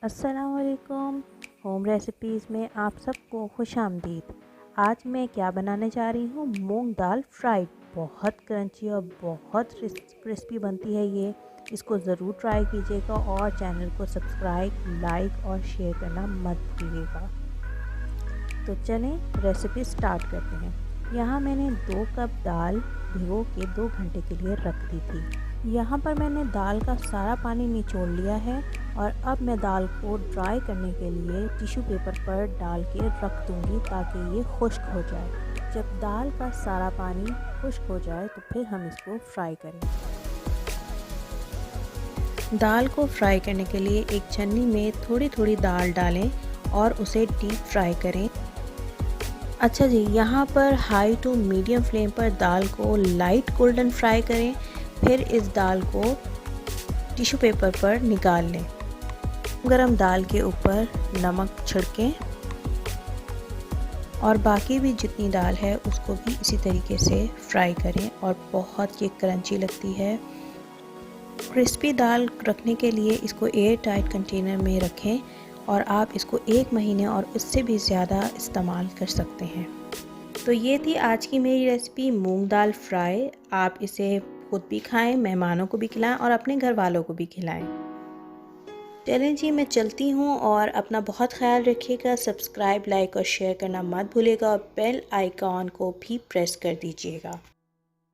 अस्सलाम वालेकुम। Home recipes में आप सबको खुशामदीद। आज मैं क्या बनाने जा रही हूँ, मूंग दाल फ्राइड। बहुत क्रंची और बहुत क्रिस्पी बनती है ये। इसको ज़रूर ट्राई कीजिएगा और चैनल को सब्सक्राइब, लाइक और शेयर करना मत भूलिएगा। तो चलें रेसिपी स्टार्ट करते हैं। यहाँ मैंने 2 कप दाल भिगो के 2 घंटे के लिए रख दी थी। यहाँ पर मैंने दाल का सारा पानी निचोड़ लिया है और अब मैं दाल को ड्राई करने के लिए टिश्यू पेपर पर डाल के रख दूँगी ताकि ये खुश्क हो जाए। जब दाल का सारा पानी खुश्क हो जाए तो फिर हम इसको फ्राई करें। दाल को फ्राई करने के लिए एक छन्नी में थोड़ी थोड़ी दाल डालें और उसे डीप फ्राई करें। अच्छा जी, यहाँ पर हाई टू मीडियम फ्लेम पर दाल को लाइट गोल्डन फ्राई करें। फिर इस दाल को टिश्यू पेपर पर निकाल लें। गरम दाल के ऊपर नमक छिड़कें और बाकी भी जितनी दाल है उसको भी इसी तरीके से फ्राई करें और बहुत ये क्रंची लगती है। क्रिस्पी दाल रखने के लिए इसको एयर टाइट कंटेनर में रखें और आप इसको 1 महीने और उससे भी ज़्यादा इस्तेमाल कर सकते हैं। तो ये थी आज की मेरी रेसिपी मूंग दाल फ्राई। आप इसे खुद भी खाएं, मेहमानों को भी खिलाएं और अपने घर वालों को भी खिलाएं। चलें जी, मैं चलती हूँ और अपना बहुत ख्याल रखिएगा। सब्सक्राइब, लाइक और शेयर करना मत भूलिएगा और बेल आइकॉन को भी प्रेस कर दीजिएगा।